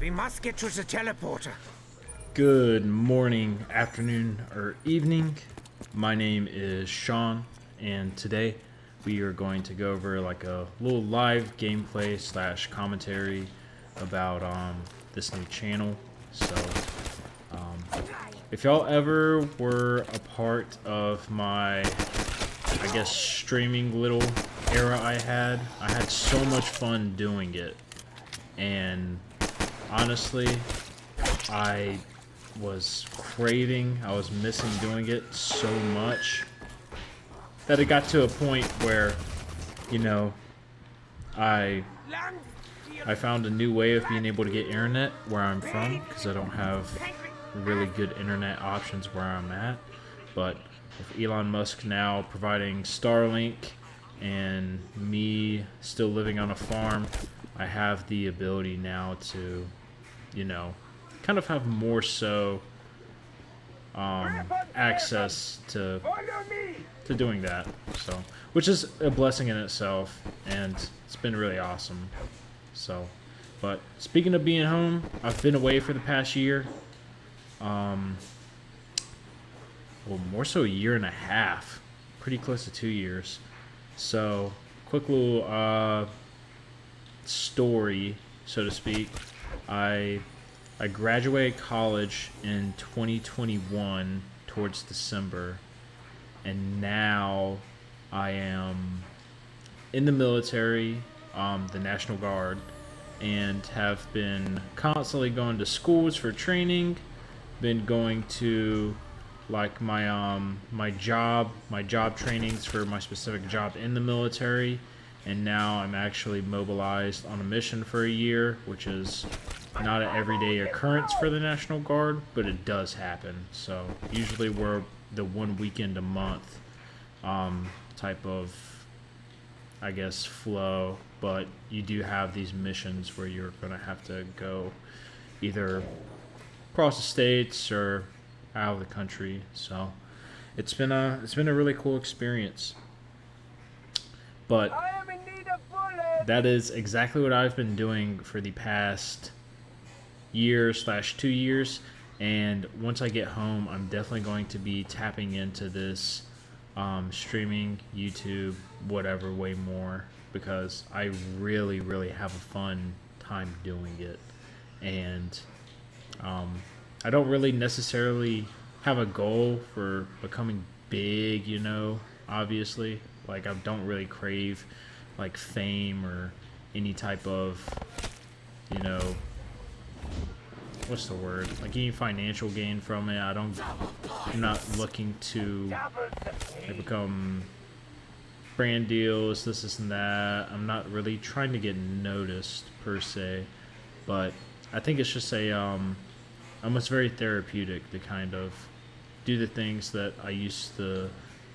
We must get to the teleporter. Good morning, afternoon, or evening. My name is Sean, and today we are going to go over like a little live gameplay slash commentary about this new channel. So, if y'all ever were a part of my, I guess, streaming little era I had so much fun doing it, and honestly, I was missing doing it so much that it got to a point where, you know, I found a new way of being able to get internet where I'm from, because I don't have really good internet options where I'm at. But with Elon Musk now providing Starlink and me still living on a farm, I have the ability now to, you know, kind of have more so access to doing that. So, which is a blessing in itself, and it's been really awesome. So, but speaking of being home, I've been away for the past year. Well, more so a year and a half, pretty close to 2 years. So, quick little story, so to speak. I graduated college in 2021 towards December, and now I am in the military, the National Guard, and have been constantly going to schools for training, been going to like my job trainings for my specific job in the military, and now I'm actually mobilized on a mission for a year, which is not an everyday occurrence for the National Guard, but it does happen. So usually we're the one weekend a month type of, I guess, flow, but you do have these missions where you're going to have to go either across the states or out of the country. So it's been a really cool experience. But that is exactly what I've been doing for the past year/2 years, and once I get home, I'm definitely going to be tapping into this streaming, YouTube, whatever, way more, because I really have a fun time doing it. And I don't really necessarily have a goal for becoming big, you know, obviously. Like, I don't really crave like fame or any type of, you know, what's the word, like any financial gain from it. I'm not looking to like become brand deals, this and that. I'm not really trying to get noticed per se, but I think it's just almost very therapeutic to kind of do the things that I used to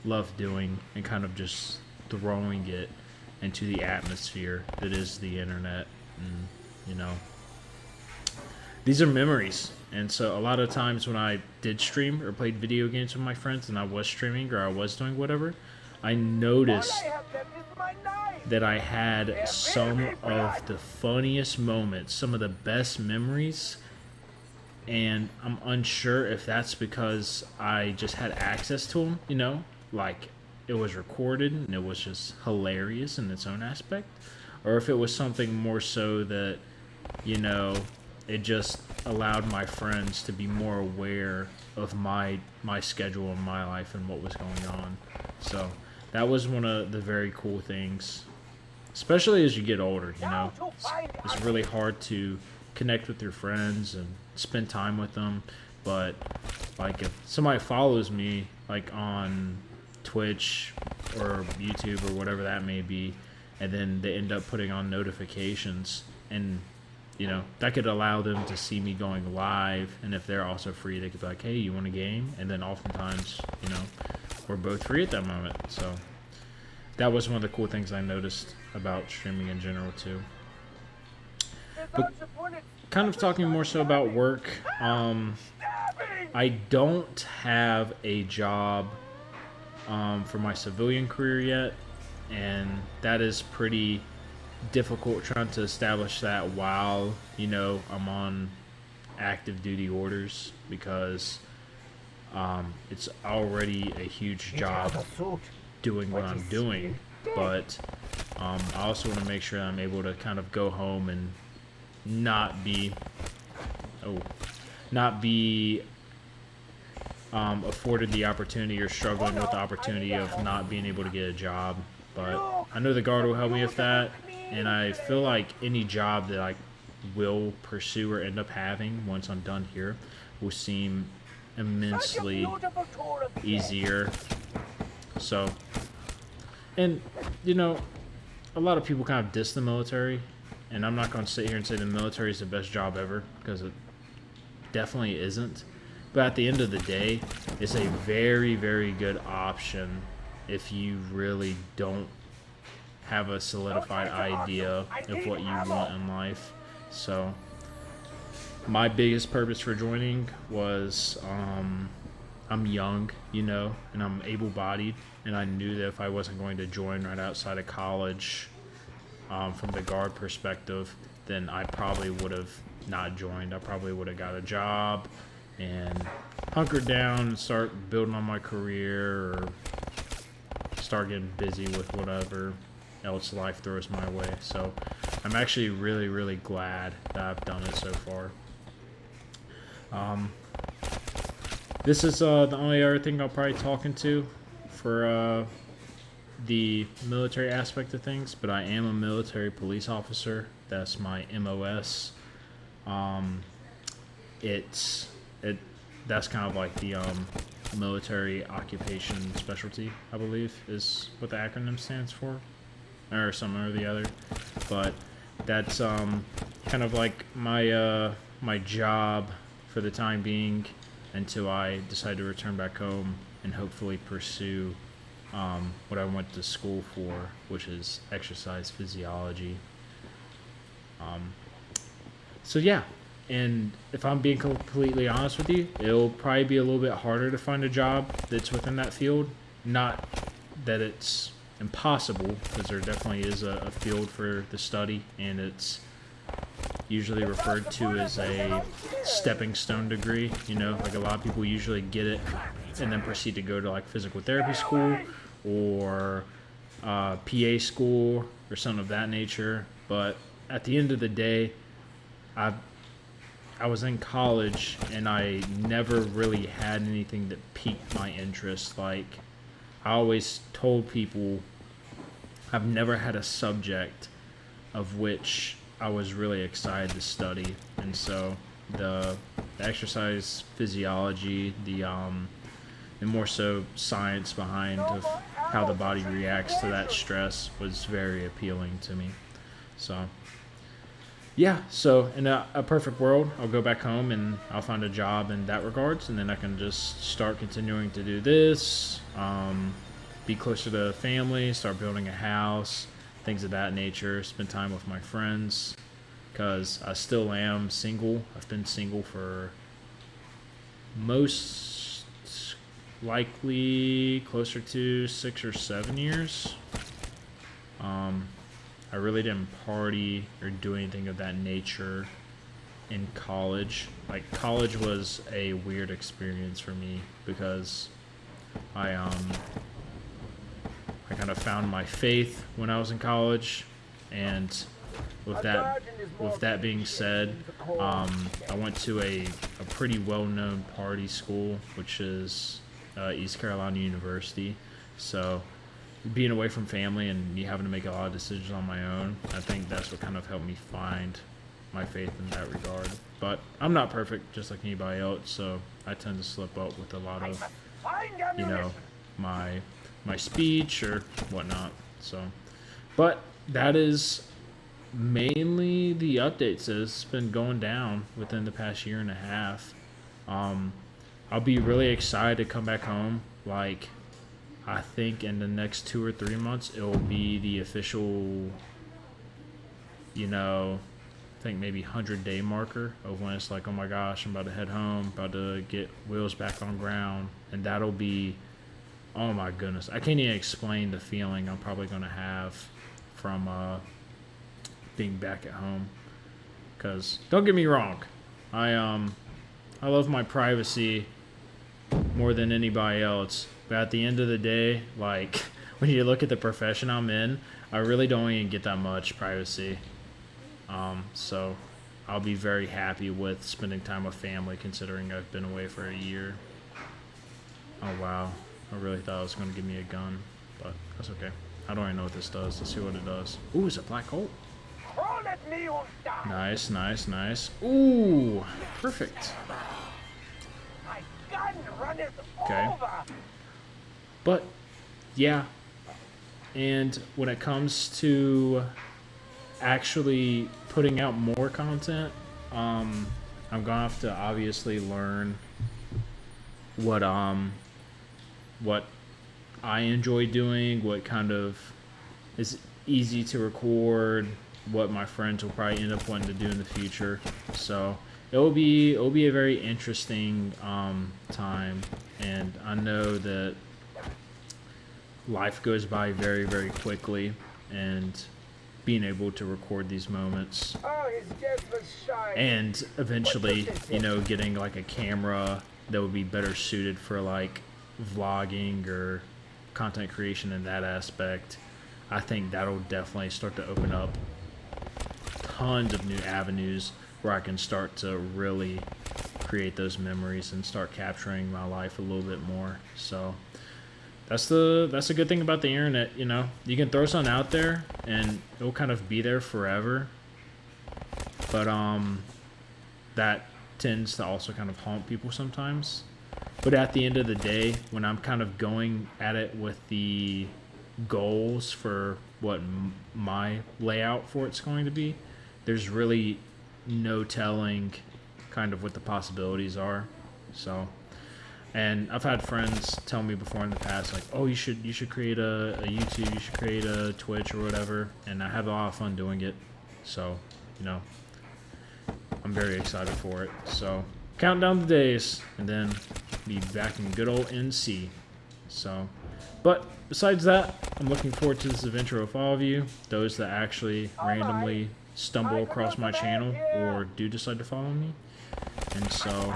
love doing and kind of just throwing it into the atmosphere that is the internet. And, you know, these are memories. And so a lot of times when I did stream or played video games with my friends and I was streaming or I was doing whatever, I noticed that I had some of the funniest moments, some of the best memories. And I'm unsure if that's because I just had access to them, you know, like it was recorded and it was just hilarious in its own aspect, or if it was something more so that, you know, it just allowed my friends to be more aware of my schedule and my life and what was going on. So that was one of the very cool things, especially as you get older, you know. It's really hard to connect with your friends and spend time with them, but like if somebody follows me like on Twitch or YouTube or whatever that may be, and then they end up putting on notifications, and you know, that could allow them to see me going live, and if they're also free, they could be like, hey, you want a game? And then oftentimes, you know, we're both free at that moment. So that was one of the cool things I noticed about streaming in general too. But kind of talking more so about work, I don't have a job for my civilian career yet, and that is pretty difficult trying to establish that while, you know, I'm on active duty orders, because it's already a huge job doing what I'm doing, but I also want to make sure that I'm able to kind of go home and not be afforded the opportunity, or struggling with the opportunity of not being able to get a job. But I know the guard will help me with that, and I feel like any job that I will pursue or end up having once I'm done here will seem immensely easier. So, and you know, a lot of people kind of diss the military, and I'm not going to sit here and say the military is the best job ever, because it definitely isn't. But at the end of the day, it's a very, very good option if you really don't have a solidified idea of what you want in life. So my biggest purpose for joining was I'm young, you know, and I'm able-bodied, and I knew that if I wasn't going to join right outside of college, from the guard perspective, then I probably would have not joined. I probably would have got a job and hunkered down and start building on my career, or start getting busy with whatever else life throws my way. So I'm actually really, really glad that I've done it so far. This is the only other thing I'll probably talk into for the military aspect of things, but I am a military police officer. That's my MOS. That's kind of like the military occupation specialty, I believe, is what the acronym stands for, or something or the other. But that's kind of like my my job for the time being, until I decide to return back home and hopefully pursue what I went to school for, which is exercise physiology. So yeah, and if I'm being completely honest with you, it'll probably be a little bit harder to find a job that's within that field. Not that it's impossible, because there definitely is a field for the study, and it's usually referred to as a stepping stone degree. You know, like a lot of people usually get it and then proceed to go to like physical therapy school or PA school or something of that nature. But at the end of the day, I was in college and I never really had anything that piqued my interest. Like, I always told people I've never had a subject of which I was really excited to study. And so the exercise physiology, the more so science behind of how the body reacts to that stress, was very appealing to me. So yeah, so in a perfect world, I'll go back home and I'll find a job in that regards, and then I can just start continuing to do this, be closer to family, start building a house, things of that nature, spend time with my friends, because I still am single. I've been single for most likely closer to 6 or 7 years. I really didn't party or do anything of that nature in college. Like, college was a weird experience for me, because I kind of found my faith when I was in college, and with that being said, I went to a pretty well-known party school, which is East Carolina University. So being away from family and me having to make a lot of decisions on my own, I think that's what kind of helped me find my faith in that regard. But I'm not perfect, just like anybody else, so I tend to slip up with a lot of, you know, my speech or whatnot. So, but that is mainly the updates that's been going down within the past year and a half. I'll be really excited to come back home. Like, I think in the next 2 or 3 months, it will be the official, you know, I think maybe 100-day marker of when it's like, oh my gosh, I'm about to head home, about to get wheels back on ground. And that'll be, oh my goodness, I can't even explain the feeling I'm probably going to have from being back at home. Because don't get me wrong, I love my privacy more than anybody else. But at the end of the day, like when you look at the profession I'm in, I really don't even get that much privacy. So I'll be very happy with spending time with family, considering I've been away for a year. Oh wow, I really thought it was going to give me a gun, but that's okay. I don't even know what this does. Let's see what it does. Ooh, it's a black hole. Nice, nice, nice. Ooh, perfect. Okay. But, yeah. And when it comes to actually putting out more content, I'm gonna have to obviously learn what I enjoy doing, what kind of is easy to record, what my friends will probably end up wanting to do in the future. So it'll be a very interesting time, and I know that life goes by very, very quickly, and being able to record these moments and eventually, you know, getting like a camera that would be better suited for like vlogging or content creation in that aspect, I think that'll definitely start to open up tons of new avenues where I can start to really create those memories and start capturing my life a little bit more. So that's a good thing about the internet, you know. You can throw something out there and it'll kind of be there forever. But that tends to also kind of haunt people sometimes. But at the end of the day, when I'm kind of going at it with the goals for what my layout for it's going to be, there's really no telling kind of what the possibilities are. So, and I've had friends tell me before in the past, like, oh, you should create a YouTube, you should create a Twitch or whatever, and I have a lot of fun doing it. So, you know, I'm very excited for it. So, count down the days, and then be back in good old NC. So, but besides that, I'm looking forward to this adventure with all of you, those that actually randomly stumble across my channel or do decide to follow me. And so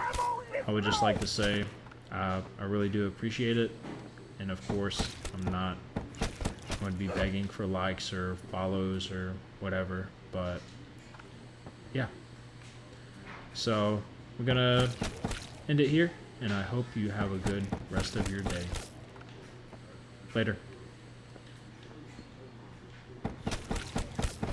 I would just like to say I really do appreciate it, and of course I'm not going to be begging for likes or follows or whatever, but yeah. So we're gonna end it here, and I hope you have a good rest of your day. Later.